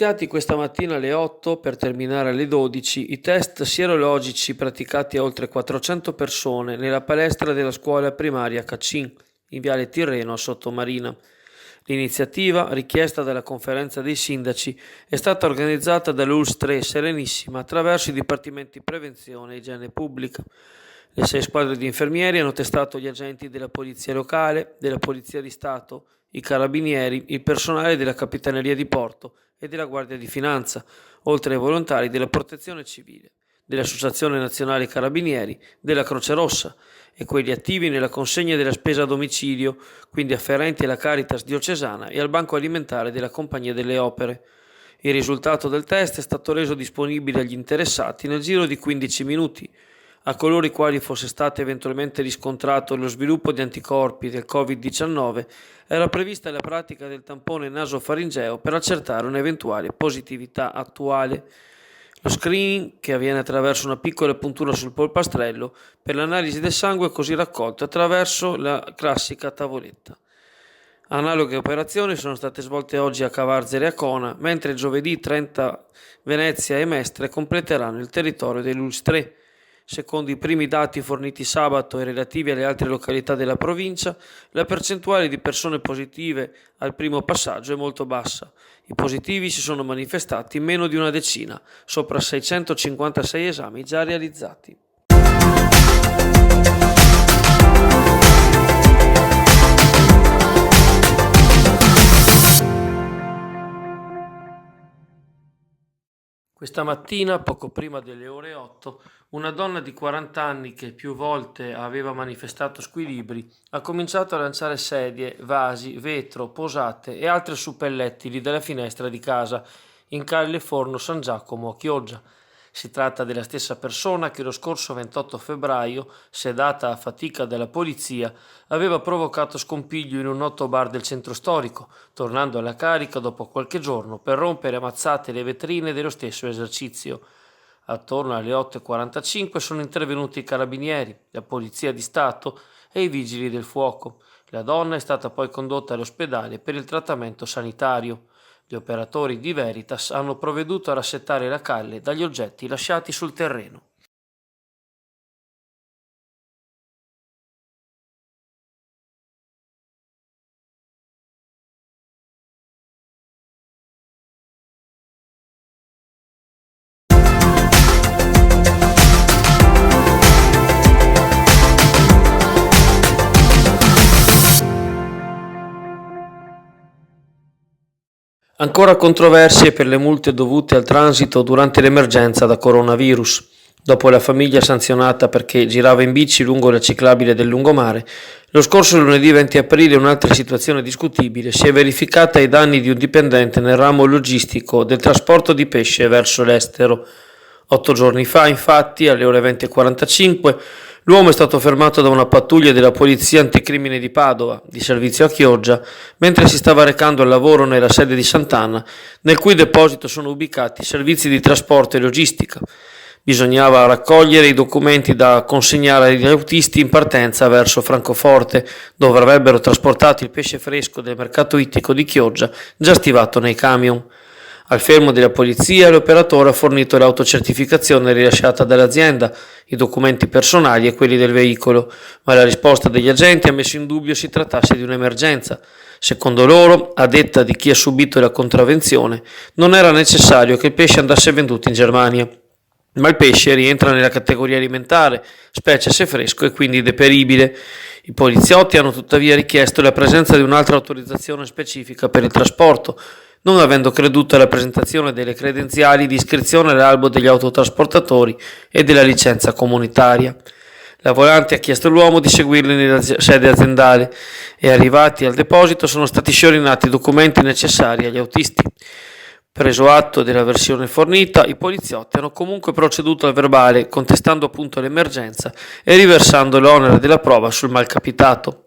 iniziati questa mattina alle 8 per terminare alle 12 i test sierologici praticati a oltre 400 persone nella palestra della scuola primaria Caccin, in Viale Tirreno a Sottomarina. L'iniziativa, richiesta dalla conferenza dei sindaci, è stata organizzata dall'ULSS 3 Serenissima attraverso i dipartimenti prevenzione e igiene pubblica. Le 6 squadre di infermieri hanno testato gli agenti della polizia locale, della polizia di Stato, i carabinieri, il personale della Capitaneria di Porto e della Guardia di Finanza, oltre ai volontari della Protezione Civile, dell'Associazione Nazionale Carabinieri, della Croce Rossa e quelli attivi nella consegna della spesa a domicilio, quindi afferenti alla Caritas diocesana e al Banco Alimentare della Compagnia delle Opere. Il risultato del test è stato reso disponibile agli interessati nel giro di 15 minuti. A coloro i quali fosse stato eventualmente riscontrato lo sviluppo di anticorpi del Covid-19 era prevista la pratica del tampone nasofaringeo per accertare un'eventuale positività attuale. Lo screening, che avviene attraverso una piccola puntura sul polpastrello, per l'analisi del sangue è così raccolto attraverso la classica tavoletta. Analoghe operazioni sono state svolte oggi a Cavarzere e a Cona, mentre giovedì 30 Venezia e Mestre completeranno il territorio dell'ULSS 3. Secondo i primi dati forniti sabato e relativi alle altre località della provincia, la percentuale di persone positive al primo passaggio è molto bassa. I positivi si sono manifestati in meno di una decina, sopra 656 esami già realizzati. Questa mattina, poco prima delle ore 8, una donna di 40 anni che più volte aveva manifestato squilibri ha cominciato a lanciare sedie, vasi, vetro, posate e altre suppellettili dalla finestra di casa in Calle Forno San Giacomo a Chioggia. Si tratta della stessa persona che lo scorso 28 febbraio, sedata a fatica dalla polizia, aveva provocato scompiglio in un noto bar del centro storico, tornando alla carica dopo qualche giorno per rompere a mazzate le vetrine dello stesso esercizio. Attorno alle 8:45 sono intervenuti i carabinieri, la polizia di Stato e i vigili del fuoco. La donna è stata poi condotta all'ospedale per il trattamento sanitario. Gli operatori di Veritas hanno provveduto a rassettare la calle dagli oggetti lasciati sul terreno. Ancora controversie per le multe dovute al transito durante l'emergenza da coronavirus. Dopo la famiglia sanzionata perché girava in bici lungo la ciclabile del lungomare, lo scorso lunedì 20 aprile un'altra situazione discutibile si è verificata ai danni di un dipendente nel ramo logistico del trasporto di pesce verso l'estero. 8 giorni fa, infatti, alle ore 20:45, l'uomo è stato fermato da una pattuglia della Polizia Anticrimine di Padova, di servizio a Chioggia, mentre si stava recando al lavoro nella sede di Sant'Anna, nel cui deposito sono ubicati servizi di trasporto e logistica. Bisognava raccogliere i documenti da consegnare agli autisti in partenza verso Francoforte, dove avrebbero trasportato il pesce fresco del mercato ittico di Chioggia, già stivato nei camion. Al fermo della polizia l'operatore ha fornito l'autocertificazione rilasciata dall'azienda, i documenti personali e quelli del veicolo, ma la risposta degli agenti ha messo in dubbio si trattasse di un'emergenza. Secondo loro, a detta di chi ha subito la contravvenzione, non era necessario che il pesce andasse venduto in Germania. Ma il pesce rientra nella categoria alimentare, specie se fresco e quindi deperibile. I poliziotti hanno tuttavia richiesto la presenza di un'altra autorizzazione specifica per il trasporto, non avendo creduto alla presentazione delle credenziali di iscrizione all'albo degli autotrasportatori e della licenza comunitaria. La volante ha chiesto all'uomo di seguirli nella sede aziendale e arrivati al deposito sono stati sciorinati i documenti necessari agli autisti. Preso atto della versione fornita, i poliziotti hanno comunque proceduto al verbale, contestando appunto l'emergenza e riversando l'onere della prova sul malcapitato.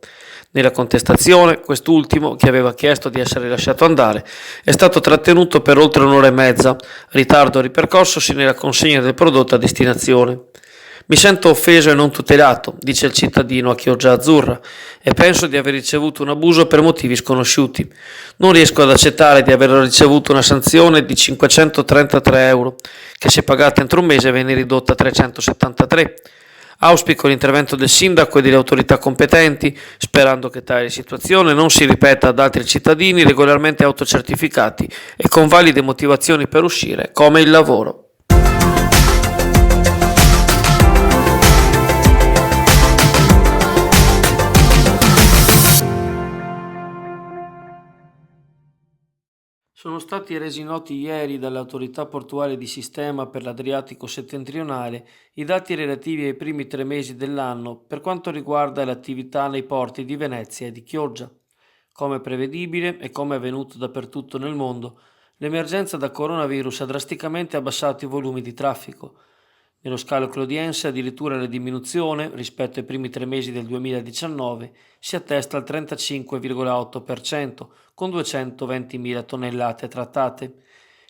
Nella contestazione, quest'ultimo, che aveva chiesto di essere lasciato andare, è stato trattenuto per oltre un'ora e mezza, ritardo ripercorsosi nella consegna del prodotto a destinazione. Mi sento offeso e non tutelato, dice il cittadino a Chioggia Azzurra, e penso di aver ricevuto un abuso per motivi sconosciuti. Non riesco ad accettare di aver ricevuto una sanzione di 533 euro, che se pagata entro un mese viene ridotta a 373. Auspico l'intervento del sindaco e delle autorità competenti, sperando che tale situazione non si ripeta ad altri cittadini regolarmente autocertificati e con valide motivazioni per uscire, come il lavoro. Sono stati resi noti ieri dalle autorità portuali di sistema per l'Adriatico settentrionale i dati relativi ai primi 3 mesi dell'anno per quanto riguarda le attività nei porti di Venezia e di Chioggia. Come prevedibile e come è avvenuto dappertutto nel mondo, l'emergenza da coronavirus ha drasticamente abbassato i volumi di traffico. Nello scalo clodiense addirittura la diminuzione rispetto ai primi 3 mesi del 2019 si attesta al 35,8%, con 220.000 tonnellate trattate.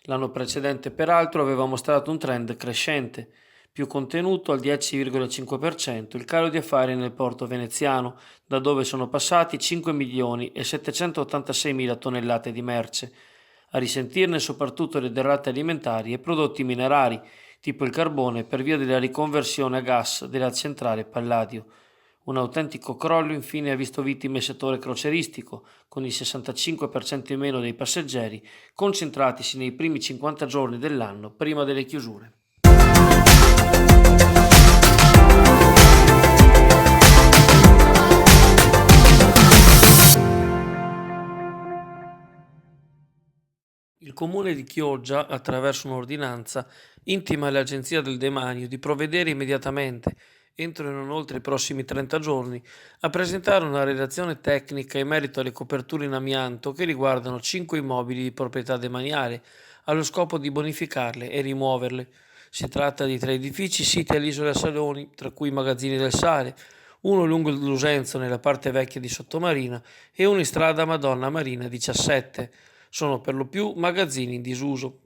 L'anno precedente peraltro aveva mostrato un trend crescente, più contenuto al 10,5% il calo di affari nel porto veneziano, da dove sono passati 5.786.000 tonnellate di merce. A risentirne soprattutto le derrate alimentari e prodotti minerari, tipo il carbone per via della riconversione a gas della centrale Palladio. Un autentico crollo infine ha visto vittime il settore croceristico, con il 65% in meno dei passeggeri, concentratisi nei primi 50 giorni dell'anno prima delle chiusure. Il comune di Chioggia, attraverso un'ordinanza, intima all'Agenzia del Demanio di provvedere immediatamente, entro e non oltre i prossimi 30 giorni, a presentare una relazione tecnica in merito alle coperture in amianto che riguardano 5 immobili di proprietà demaniale, allo scopo di bonificarle e rimuoverle. Si tratta di 3 edifici siti all'isola Saloni, tra cui i magazzini del sale, uno lungo il Lusenzo nella parte vecchia di Sottomarina e uno in strada Madonna Marina 17. Sono per lo più magazzini in disuso.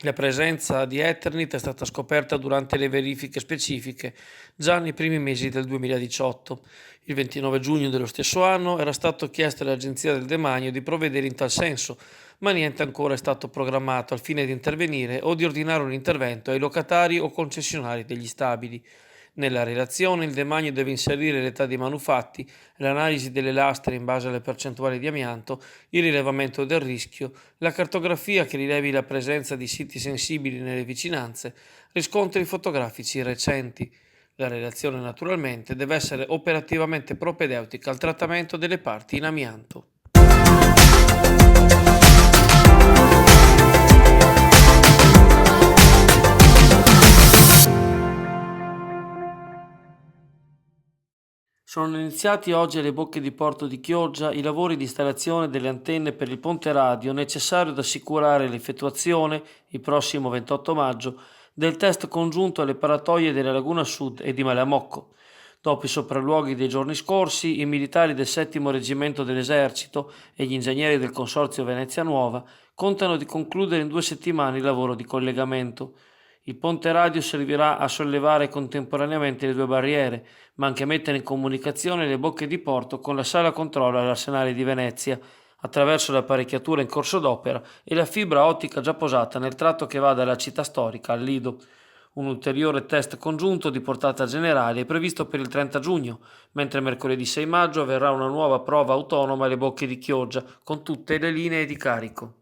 La presenza di Eternit è stata scoperta durante le verifiche specifiche già nei primi mesi del 2018. Il 29 giugno dello stesso anno era stato chiesto all'Agenzia del Demanio di provvedere in tal senso, ma niente ancora è stato programmato al fine di intervenire o di ordinare un intervento ai locatari o concessionari degli stabili. Nella relazione il demanio deve inserire l'età dei manufatti, l'analisi delle lastre in base alle percentuali di amianto, il rilevamento del rischio, la cartografia che rilevi la presenza di siti sensibili nelle vicinanze, riscontri fotografici recenti. La relazione naturalmente deve essere operativamente propedeutica al trattamento delle parti in amianto. Sono iniziati oggi alle bocche di porto di Chioggia i lavori di installazione delle antenne per il ponte radio necessario ad assicurare l'effettuazione, il prossimo 28 maggio, del test congiunto alle paratoie della Laguna Sud e di Malamocco. Dopo i sopralluoghi dei giorni scorsi, i militari del 7° Reggimento dell'Esercito e gli ingegneri del Consorzio Venezia Nuova contano di concludere in 2 settimane il lavoro di collegamento. Il ponte radio servirà a sollevare contemporaneamente le 2 barriere, ma anche a mettere in comunicazione le bocche di porto con la sala controllo all'Arsenale di Venezia, attraverso l'apparecchiatura in corso d'opera e la fibra ottica già posata nel tratto che va dalla città storica al Lido. Un ulteriore test congiunto di portata generale è previsto per il 30 giugno, mentre mercoledì 6 maggio avverrà una nuova prova autonoma alle bocche di Chioggia, con tutte le linee di carico.